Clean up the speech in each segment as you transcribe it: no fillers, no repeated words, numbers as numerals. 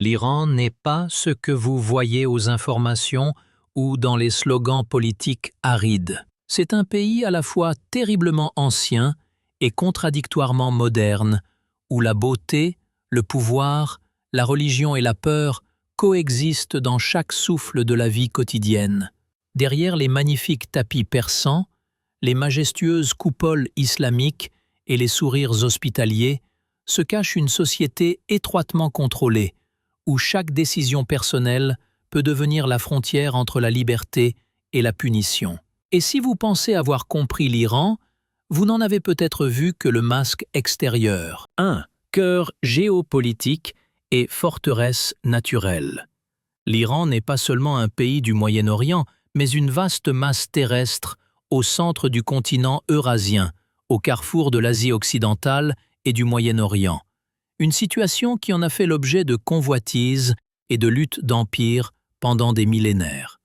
L'Iran n'est pas ce que vous voyez aux informations ou dans les slogans politiques arides. C'est un pays à la fois terriblement ancien et contradictoirement moderne, où la beauté, le pouvoir, la religion et la peur coexistent dans chaque souffle de la vie quotidienne. Derrière les magnifiques tapis persans, les majestueuses coupoles islamiques et les sourires hospitaliers se cache une société étroitement contrôlée, où chaque décision personnelle peut devenir la frontière entre la liberté et la punition. Et si vous pensez avoir compris l'Iran, vous n'en avez peut-être vu que le masque extérieur. 1. Cœur géopolitique et forteresse naturelle. L'Iran n'est pas seulement un pays du Moyen-Orient, mais une vaste masse terrestre au centre du continent eurasien, au carrefour de l'Asie occidentale et du Moyen-Orient. Une situation qui en a fait l'objet de convoitises et de luttes d'empire pendant des millénaires.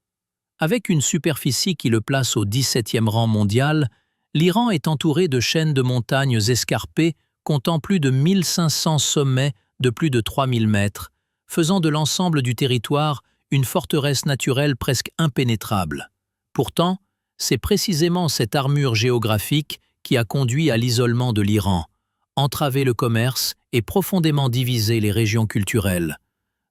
Avec une superficie qui le place au 17e rang mondial, l'Iran est entouré de chaînes de montagnes escarpées comptant plus de 1500 sommets de plus de 3000 mètres, faisant de l'ensemble du territoire une forteresse naturelle presque impénétrable. Pourtant, c'est précisément cette armure géographique qui a conduit à l'isolement de l'Iran, entravé le commerce et profondément divisé les régions culturelles.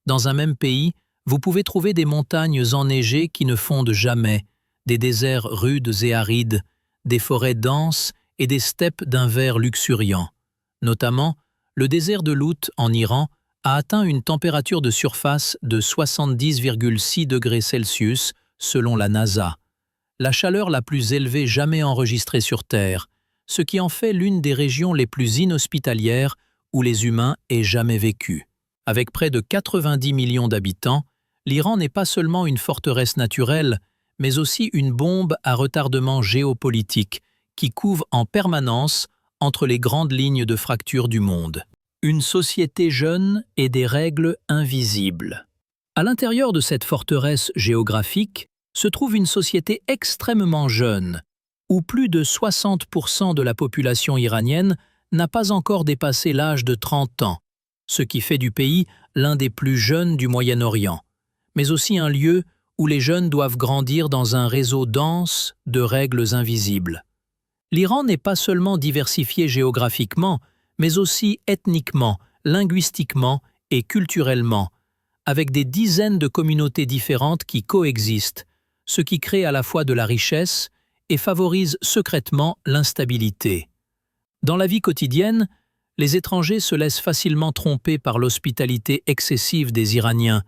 Dans un même pays, vous pouvez trouver des montagnes enneigées qui ne fondent jamais, des déserts rudes et arides, des forêts denses et des steppes d'un vert luxuriant. Notamment, le désert de Lut en Iran a atteint une température de surface de 70,6 degrés Celsius selon la NASA, la chaleur la plus élevée jamais enregistrée sur Terre, ce qui en fait l'une des régions les plus inhospitalières où les humains aient jamais vécu. Avec près de 90 millions d'habitants, l'Iran n'est pas seulement une forteresse naturelle, mais aussi une bombe à retardement géopolitique qui couve en permanence entre les grandes lignes de fracture du monde. Une société jeune et des règles invisibles. À l'intérieur de cette forteresse géographique se trouve une société extrêmement jeune, où plus de 60% de la population iranienne n'a pas encore dépassé l'âge de 30 ans, ce qui fait du pays l'un des plus jeunes du Moyen-Orient, mais aussi un lieu où les jeunes doivent grandir dans un réseau dense de règles invisibles. L'Iran n'est pas seulement diversifié géographiquement, mais aussi ethniquement, linguistiquement et culturellement, avec des dizaines de communautés différentes qui coexistent, ce qui crée à la fois de la richesse et favorise secrètement l'instabilité. Dans la vie quotidienne, les étrangers se laissent facilement tromper par l'hospitalité excessive des Iraniens,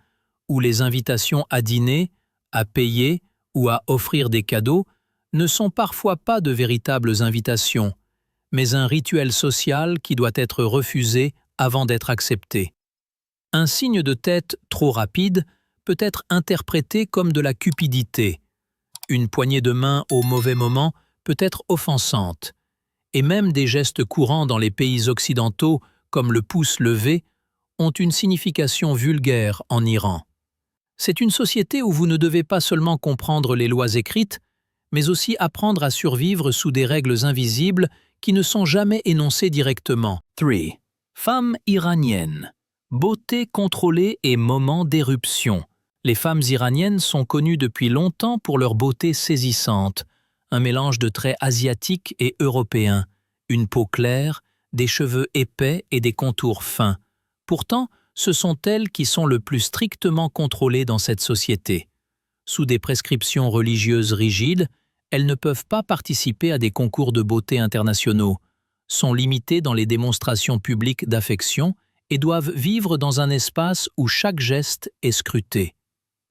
où les invitations à dîner, à payer ou à offrir des cadeaux ne sont parfois pas de véritables invitations, mais un rituel social qui doit être refusé avant d'être accepté. Un signe de tête trop rapide peut être interprété comme de la cupidité. Une poignée de main au mauvais moment peut être offensante, et même des gestes courants dans les pays occidentaux, comme le pouce levé, ont une signification vulgaire en Iran. C'est une société où vous ne devez pas seulement comprendre les lois écrites, mais aussi apprendre à survivre sous des règles invisibles qui ne sont jamais énoncées directement. 3. Femmes iraniennes. Beauté contrôlée et moment d'éruption. Les femmes iraniennes sont connues depuis longtemps pour leur beauté saisissante, un mélange de traits asiatiques et européens, une peau claire, des cheveux épais et des contours fins. Pourtant, ce sont elles qui sont le plus strictement contrôlées dans cette société. Sous des prescriptions religieuses rigides, elles ne peuvent pas participer à des concours de beauté internationaux, sont limitées dans les démonstrations publiques d'affection et doivent vivre dans un espace où chaque geste est scruté.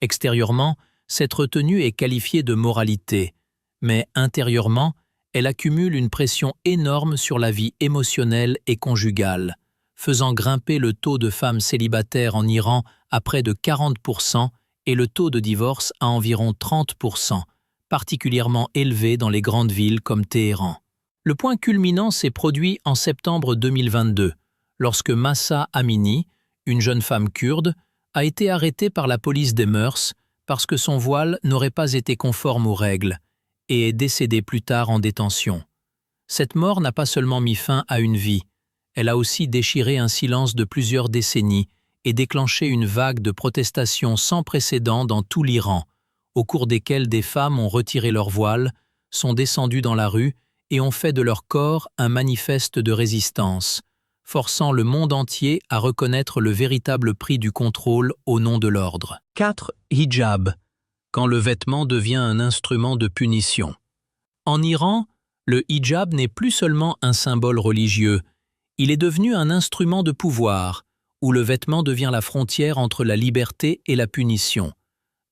Extérieurement, cette retenue est qualifiée de moralité, mais intérieurement, elle accumule une pression énorme sur la vie émotionnelle et conjugale, faisant grimper le taux de femmes célibataires en Iran à près de 40% et le taux de divorce à environ 30%, particulièrement élevé dans les grandes villes comme Téhéran. Le point culminant s'est produit en septembre 2022, lorsque Mahsa Amini, une jeune femme kurde, a été arrêtée par la police des mœurs parce que son voile n'aurait pas été conforme aux règles et est décédée plus tard en détention. Cette mort n'a pas seulement mis fin à une vie, elle a aussi déchiré un silence de plusieurs décennies et déclenché une vague de protestations sans précédent dans tout l'Iran, au cours desquelles des femmes ont retiré leur voile, sont descendues dans la rue et ont fait de leur corps un manifeste de résistance, forçant le monde entier à reconnaître le véritable prix du contrôle au nom de l'ordre. 4. Hijab, quand le vêtement devient un instrument de punition. En Iran, le hijab n'est plus seulement un symbole religieux, il est devenu un instrument de pouvoir, où le vêtement devient la frontière entre la liberté et la punition.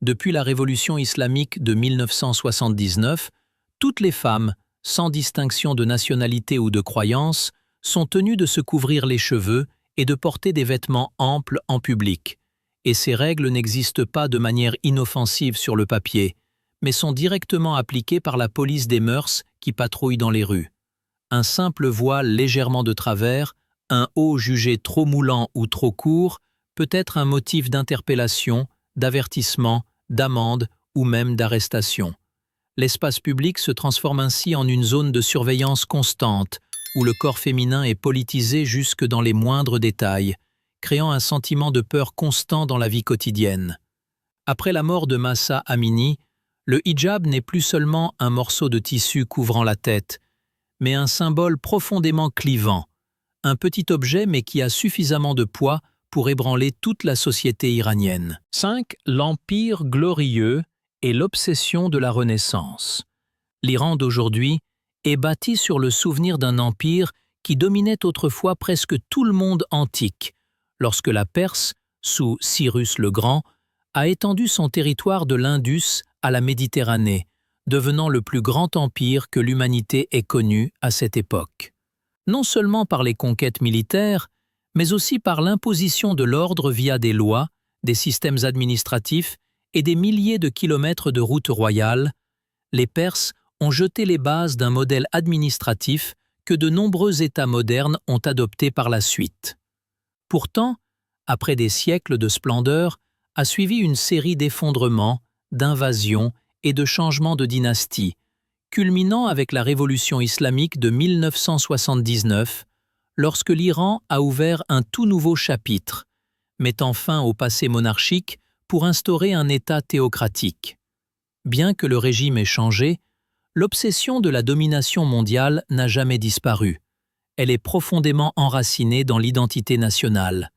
Depuis la révolution islamique de 1979, toutes les femmes, sans distinction de nationalité ou de croyance, sont tenues de se couvrir les cheveux et de porter des vêtements amples en public. Et ces règles n'existent pas de manière inoffensive sur le papier, mais sont directement appliquées par la police des mœurs qui patrouille dans les rues. Un simple voile légèrement de travers, un haut jugé trop moulant ou trop court, peut être un motif d'interpellation, d'avertissement, d'amende ou même d'arrestation. L'espace public se transforme ainsi en une zone de surveillance constante, où le corps féminin est politisé jusque dans les moindres détails, créant un sentiment de peur constant dans la vie quotidienne. Après la mort de Mahsa Amini, le hijab n'est plus seulement un morceau de tissu couvrant la tête, mais un symbole profondément clivant, un petit objet mais qui a suffisamment de poids pour ébranler toute la société iranienne. 5. L'Empire glorieux et l'obsession de la Renaissance. L'Iran d'aujourd'hui est bâti sur le souvenir d'un empire qui dominait autrefois presque tout le monde antique, lorsque la Perse, sous Cyrus le Grand, a étendu son territoire de l'Indus à la Méditerranée, devenant le plus grand empire que l'humanité ait connu à cette époque. Non seulement par les conquêtes militaires, mais aussi par l'imposition de l'ordre via des lois, des systèmes administratifs et des milliers de kilomètres de routes royales, les Perses ont jeté les bases d'un modèle administratif que de nombreux États modernes ont adopté par la suite. Pourtant, après des siècles de splendeur, a suivi une série d'effondrements, d'invasions et de changements de dynastie, culminant avec la révolution islamique de 1979, lorsque l'Iran a ouvert un tout nouveau chapitre, mettant fin au passé monarchique pour instaurer un État théocratique. Bien que le régime ait changé, l'obsession de la domination mondiale n'a jamais disparu. Elle est profondément enracinée dans l'identité nationale,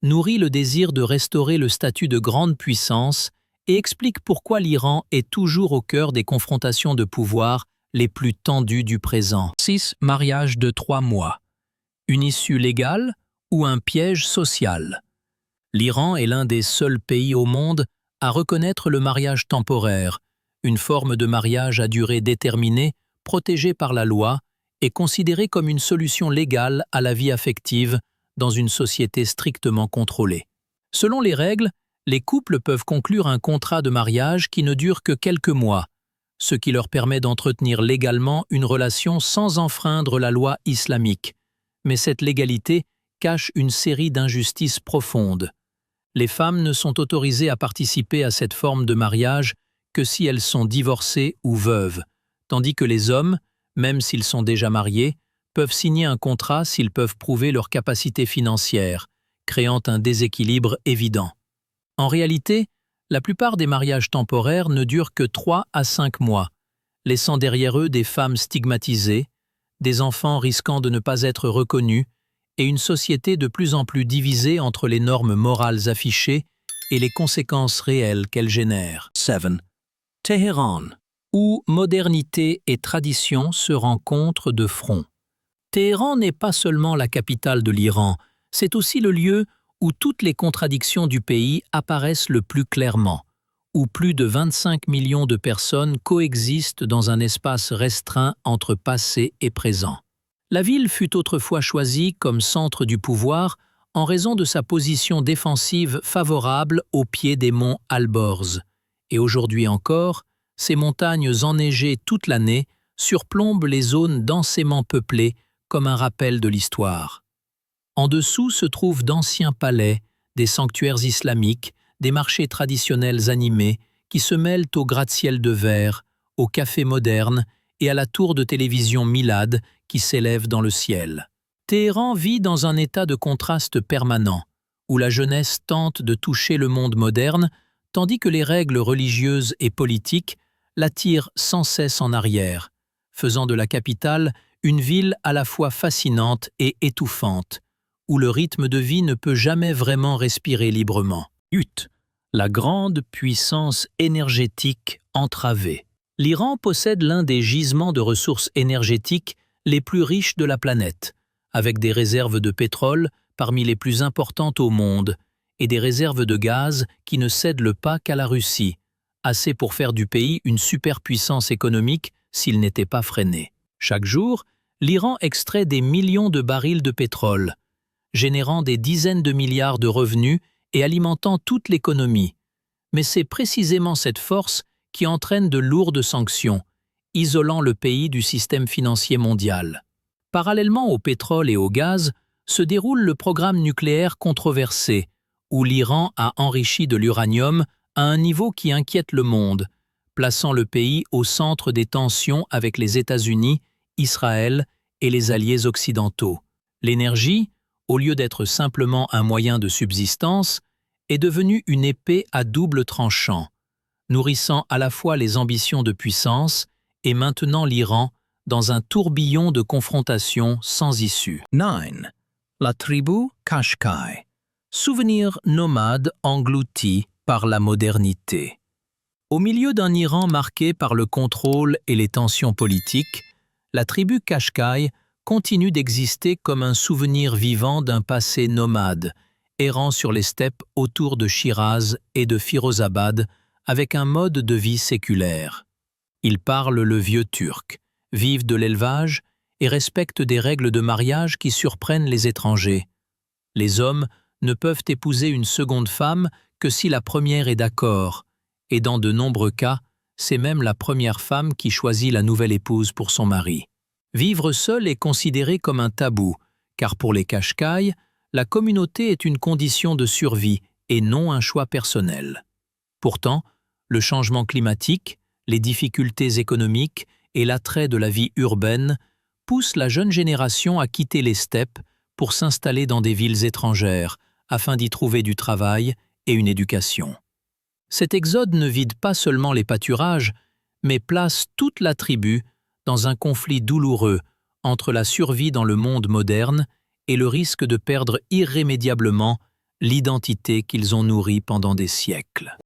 nourrit le désir de restaurer le statut de grande puissance et explique pourquoi l'Iran est toujours au cœur des confrontations de pouvoir les plus tendues du présent. 6. Mariage de 3 mois. Une issue légale ou un piège social? L'Iran est l'un des seuls pays au monde à reconnaître le mariage temporaire, une forme de mariage à durée déterminée, protégée par la loi et considérée comme une solution légale à la vie affective dans une société strictement contrôlée. Selon les règles, les couples peuvent conclure un contrat de mariage qui ne dure que quelques mois, ce qui leur permet d'entretenir légalement une relation sans enfreindre la loi islamique. Mais cette légalité cache une série d'injustices profondes. Les femmes ne sont autorisées à participer à cette forme de mariage que si elles sont divorcées ou veuves, tandis que les hommes, même s'ils sont déjà mariés, peuvent signer un contrat s'ils peuvent prouver leur capacité financière, créant un déséquilibre évident. En réalité, la plupart des mariages temporaires ne durent que 3 à 5 mois, laissant derrière eux des femmes stigmatisées, des enfants risquant de ne pas être reconnus et une société de plus en plus divisée entre les normes morales affichées et les conséquences réelles qu'elles génèrent. 7. Téhéran, où modernité et tradition se rencontrent de front. Téhéran n'est pas seulement la capitale de l'Iran, c'est aussi le lieu où toutes les contradictions du pays apparaissent le plus clairement, où plus de 25 millions de personnes coexistent dans un espace restreint entre passé et présent. La ville fut autrefois choisie comme centre du pouvoir en raison de sa position défensive favorable au pied des monts Alborz, et aujourd'hui encore, ces montagnes enneigées toute l'année surplombent les zones densément peuplées comme un rappel de l'histoire. En dessous se trouvent d'anciens palais, des sanctuaires islamiques, des marchés traditionnels animés qui se mêlent aux gratte-ciel de verre, aux cafés modernes et à la tour de télévision Milad qui s'élève dans le ciel. Téhéran vit dans un état de contraste permanent, où la jeunesse tente de toucher le monde moderne, tandis que les règles religieuses et politiques l'attirent sans cesse en arrière, faisant de la capitale une ville à la fois fascinante et étouffante, où le rythme de vie ne peut jamais vraiment respirer librement. La grande puissance énergétique entravée. L'Iran possède l'un des gisements de ressources énergétiques les plus riches de la planète, avec des réserves de pétrole parmi les plus importantes au monde et des réserves de gaz qui ne cèdent le pas qu'à la Russie, assez pour faire du pays une superpuissance économique s'il n'était pas freiné. Chaque jour, l'Iran extrait des millions de barils de pétrole, générant des dizaines de milliards de revenus et alimentant toute l'économie. Mais c'est précisément cette force qui entraîne de lourdes sanctions, isolant le pays du système financier mondial. Parallèlement au pétrole et au gaz, se déroule le programme nucléaire controversé, où l'Iran a enrichi de l'uranium à un niveau qui inquiète le monde, plaçant le pays au centre des tensions avec les États-Unis, Israël et les alliés occidentaux. L'énergie, au lieu d'être simplement un moyen de subsistance, est devenue une épée à double tranchant, nourrissant à la fois les ambitions de puissance et maintenant l'Iran dans un tourbillon de confrontations sans issue. 9. La tribu Qashqai. Souvenir nomade englouti par la modernité. Au milieu d'un Iran marqué par le contrôle et les tensions politiques, la tribu Qashqai continue d'exister comme un souvenir vivant d'un passé nomade, errant sur les steppes autour de Shiraz et de Firozabad avec un mode de vie séculaire. Ils parlent le vieux turc, vivent de l'élevage et respectent des règles de mariage qui surprennent les étrangers. Les hommes ne peuvent épouser une seconde femme que si la première est d'accord, et dans de nombreux cas, c'est même la première femme qui choisit la nouvelle épouse pour son mari. Vivre seul est considéré comme un tabou, car pour les Qashqai, la communauté est une condition de survie et non un choix personnel. Pourtant, le changement climatique, les difficultés économiques et l'attrait de la vie urbaine poussent la jeune génération à quitter les steppes pour s'installer dans des villes étrangères afin d'y trouver du travail et une éducation. Cet exode ne vide pas seulement les pâturages, mais place toute la tribu dans un conflit douloureux entre la survie dans le monde moderne et le risque de perdre irrémédiablement l'identité qu'ils ont nourrie pendant des siècles.